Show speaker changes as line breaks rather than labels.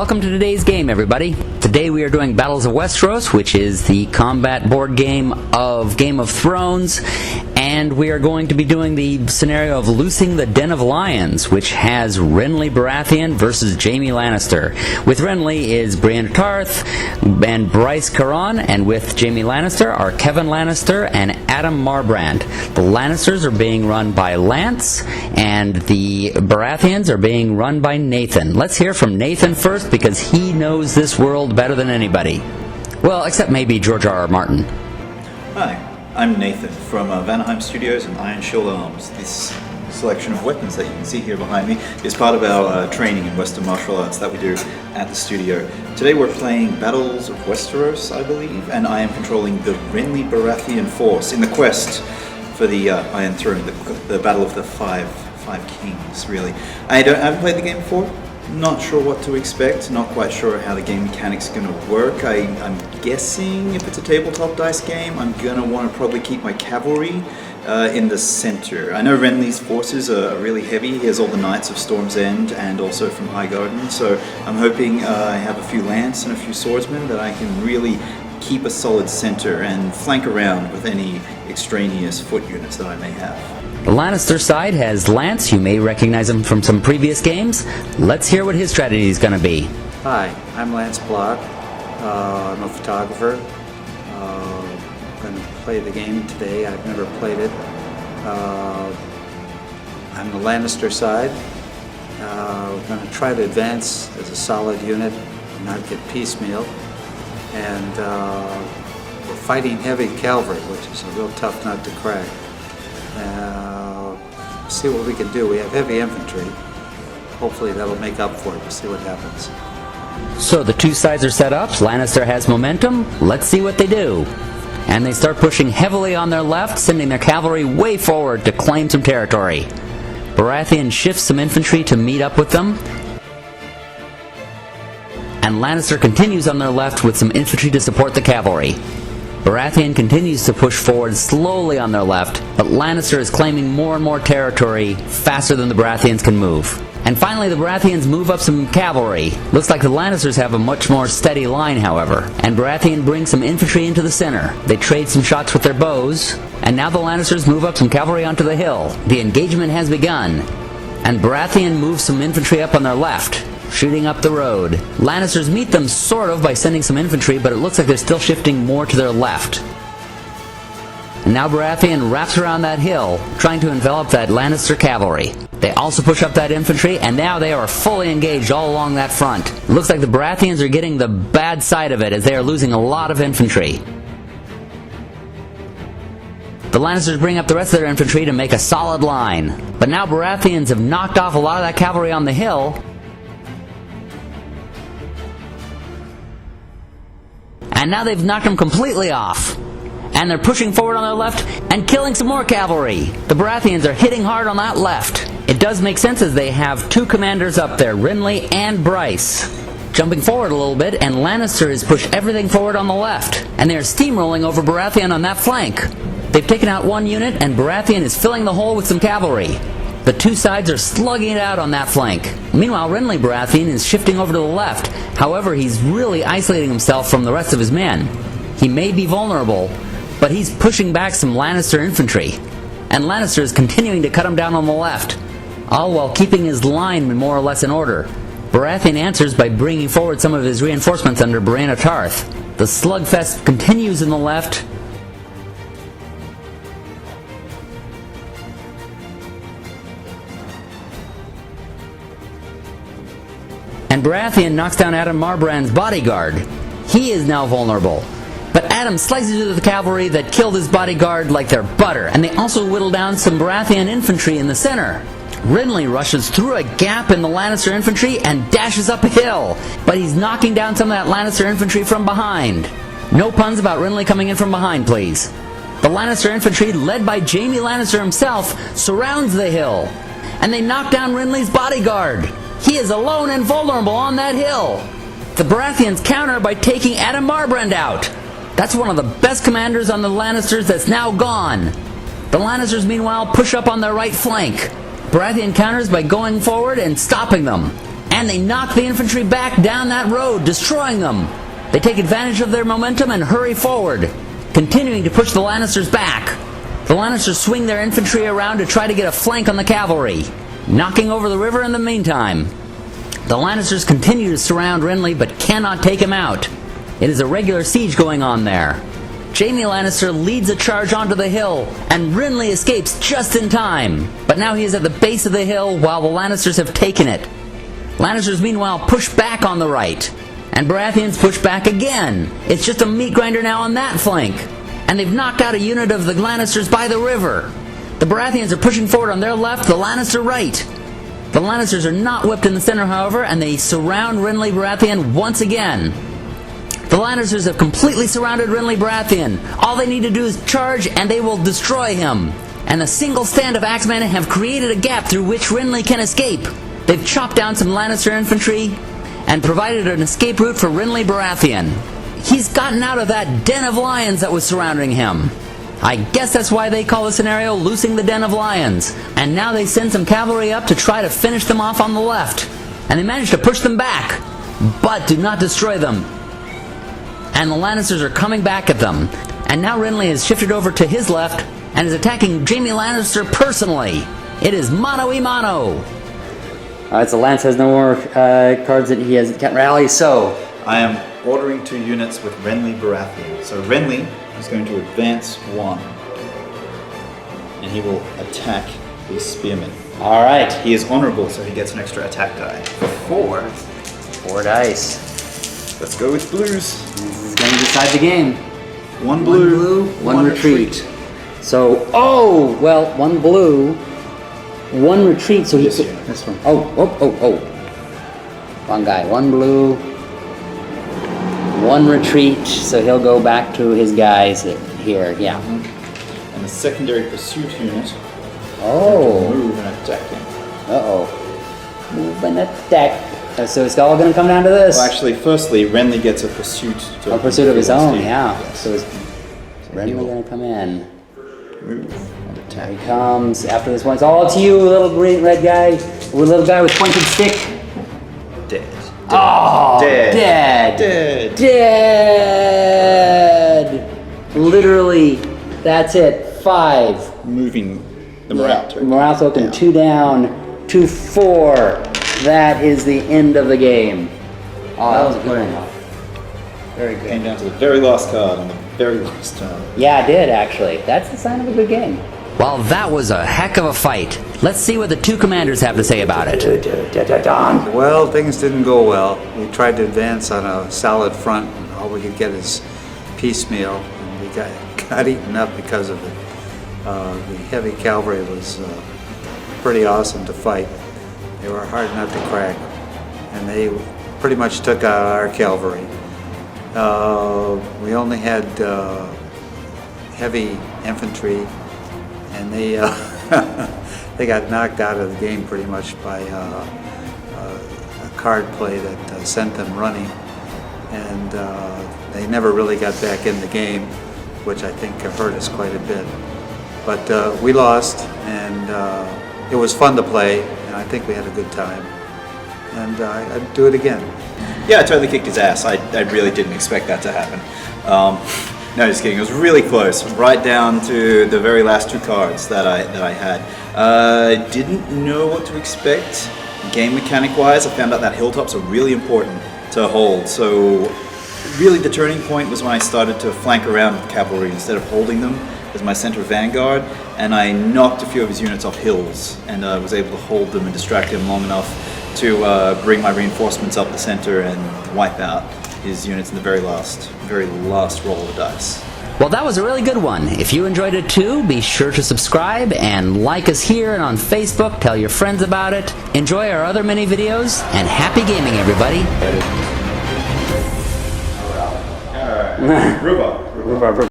Welcome to today's game, everybody. Today we are doing Battles of Westeros, which is the combat board game of Game of Thrones, and we are going to be doing the scenario of Loosing the Den of Lions, which has Renly Baratheon versus Jamie Lannister. With Renly is Brienne Tarth and Bryce Caron, and with Jamie Lannister are Kevin Lannister and Adam Marbrand. The Lannisters are being run by Lance, and the Baratheons are being run by Nathan. Let's hear from Nathan first, because he knows this world better than anybody. Well, except maybe George R.R. Martin.
Hi, I'm Nathan from Vanaheim Studios and Iron Shield Arms. This selection of weapons that you can see here behind me is part of our training in Western martial arts that we do at the studio. Today we're playing Battles of Westeros, I believe, and I am controlling the Renly Baratheon force in the quest for the Iron Throne, the Battle of the Five Kings, really. I haven't played the game before. Not sure what to expect, not quite sure how the game mechanics are going to work. I'm guessing if it's a tabletop dice game, I'm going to want to probably keep my cavalry in the center. I know Renly's forces are really heavy. He has all the Knights of Storm's End and also from Highgarden, so I'm hoping I have a few lance and a few swordsmen that I can really keep a solid center and flank around with any extraneous foot units that I may have.
The Lannister side has Lance. You may recognize him from some previous games. Let's hear what his strategy is going to be.
Hi, I'm Lance Block. I'm a photographer. I'm going to play the game today. I've never played it. I'm the Lannister side. We're going to try to advance as a solid unit and not get piecemeal. And we're fighting heavy cavalry, which is a real tough nut to crack. See what we can do. We have heavy infantry. Hopefully that'll make up for it. We'll see what happens.
So the two sides are set up. Lannister has momentum. Let's see what they do. And they start pushing heavily on their left, sending their cavalry way forward to claim some territory. Baratheon shifts some infantry to meet up with them. And Lannister continues on their left with some infantry to support the cavalry. Baratheon continues to push forward slowly on their left, but Lannister is claiming more and more territory faster than the Baratheons can move. And finally, the Baratheons move up some cavalry. Looks like the Lannisters have a much more steady line, however. And Baratheon brings some infantry into the center. They trade some shots with their bows, and now the Lannisters move up some cavalry onto the hill. The engagement has begun, and Baratheon moves some infantry up on their left, shooting up the road. Lannisters meet them sort of by sending some infantry, but it looks like they're still shifting more to their left. And now Baratheon wraps around that hill, trying to envelop that Lannister cavalry. They also push up that infantry, and now they are fully engaged all along that front. It looks like the Baratheons are getting the bad side of it, as they are losing a lot of infantry. The Lannisters bring up the rest of their infantry to make a solid line. But now Baratheons have knocked off a lot of that cavalry on the hill, and now they've knocked them completely off. And they're pushing forward on their left and killing some more cavalry. The Baratheons are hitting hard on that left. It does make sense as they have two commanders up there, Renly and Bryce. Jumping forward a little bit, and Lannister has pushed everything forward on the left. And they're steamrolling over Baratheon on that flank. They've taken out one unit, and Baratheon is filling the hole with some cavalry. The two sides are slugging it out on that flank. Meanwhile, Renly Baratheon is shifting over to the left. However, he's really isolating himself from the rest of his men. He may be vulnerable, but he's pushing back some Lannister infantry. And Lannister is continuing to cut him down on the left, all while keeping his line more or less in order. Baratheon answers by bringing forward some of his reinforcements under Brienne Tarth. The slugfest continues in the left. And Baratheon knocks down Adam Marbrand's bodyguard. He is now vulnerable. But Adam slices through the cavalry that killed his bodyguard like they're butter, and they also whittle down some Baratheon infantry in the center. Renly rushes through a gap in the Lannister infantry and dashes up a hill, but he's knocking down some of that Lannister infantry from behind. No puns about Renly coming in from behind, please. The Lannister infantry, led by Jamie Lannister himself, surrounds the hill, and they knock down Renly's bodyguard. He is alone and vulnerable on that hill. The Baratheons counter by taking Adam Marbrand out. That's one of the best commanders on the Lannisters that's now gone. The Lannisters, meanwhile, push up on their right flank. Baratheon counters by going forward and stopping them. and they knock the infantry back down that road, destroying them. They take advantage of their momentum and hurry forward, continuing to push the Lannisters back. The Lannisters swing their infantry around to try to get a flank on the cavalry, knocking over the river in the meantime. The Lannisters continue to surround Renly but cannot take him out. It is a regular siege going on there. Jamie Lannister leads a charge onto the hill, and Renly escapes just in time. But now he is at the base of the hill while the Lannisters have taken it. Lannisters meanwhile push back on the right, and Baratheons push back again. It's just a meat grinder now on that flank. And they've knocked out a unit of the Lannisters by the river. The Baratheons are pushing forward on their left, the Lannister right. The Lannisters are not whipped in the center, however, and they surround Renly Baratheon once again. The Lannisters have completely surrounded Renly Baratheon. All they need to do is charge, and they will destroy him. And a single stand of axemen have created a gap through which Renly can escape. They've chopped down some Lannister infantry and provided an escape route for Renly Baratheon. He's gotten out of that den of lions that was surrounding him. I guess that's why they call the scenario Loosing the Den of Lions. And now they send some cavalry up to try to finish them off on the left. And they manage to push them back, but do not destroy them. And the Lannisters are coming back at them. And now Renly has shifted over to his left and is attacking Jamie Lannister personally. It is mano-a-mano. Alright, so Lance has no more cards that he can't rally, so...
I am ordering 2 units with Renly Baratheon. So Renly is going to advance 1. And he will attack these spearmen.
Alright.
He is honorable, so he gets an extra attack die.
4. 4 dice.
Let's go with blues.
This is going to decide the game.
1 blue,
1 retreat. So, oh, well, 1 blue, 1 retreat. So
This
he
unit.
this one. Oh. Wrong guy. 1 blue, 1 retreat. So he'll go back to his guys here. Yeah.
And the secondary pursuit unit
Oh.
move and attack him.
Move and attack. So it's all going to come down to this.
Well, actually, firstly, Renly gets a pursuit.
A pursuit of his own, yeah.
Yes.
So is Renly going to come in?
Move and
Here
attack.
he comes. After this one, it's all to you, little green red guy, little guy with pointed stick.
Dead.
Oh,
Dead.
dead.
Dead.
Dead. Literally, that's it. 5.
Moving the morale token.
Morale token,
Yeah.
2 down to 4. That is the end of the game. Oh, that was a good one. Very good.
Came down to the very last card on the very last turn.
Yeah, I did actually. That's the sign of a good game. Well, that was a heck of a fight. Let's see what the 2 commanders have to say about it.
Well, things didn't go well. We tried to advance on a solid front, and all we could get is piecemeal. And we got eaten up because of it. The heavy cavalry was pretty awesome to fight. They were hard not to crack, and they pretty much took out our cavalry. We only had heavy infantry, and they they got knocked out of the game pretty much by a card play that sent them running, and they never really got back in the game, which I think hurt us quite a bit. But we lost, and it was fun to play, and I think we had a good time, and I'd do it again.
Yeah, I totally kicked his ass. I really didn't expect that to happen. No, just kidding. It was really close, right down to the very last 2 cards that I had. Didn't know what to expect. Game mechanic-wise, I found out that hilltops are really important to hold. So really the turning point was when I started to flank around with cavalry instead of holding them as my center vanguard, and I knocked a few of his units off hills and was able to hold them and distract him long enough to bring my reinforcements up the center and wipe out his units in the very last roll of the dice.
Well, that was a really good one. If you enjoyed it too, be sure to subscribe and like us here and on Facebook. Tell your friends about it. Enjoy our other mini videos, and happy gaming, everybody.
Rhubarb.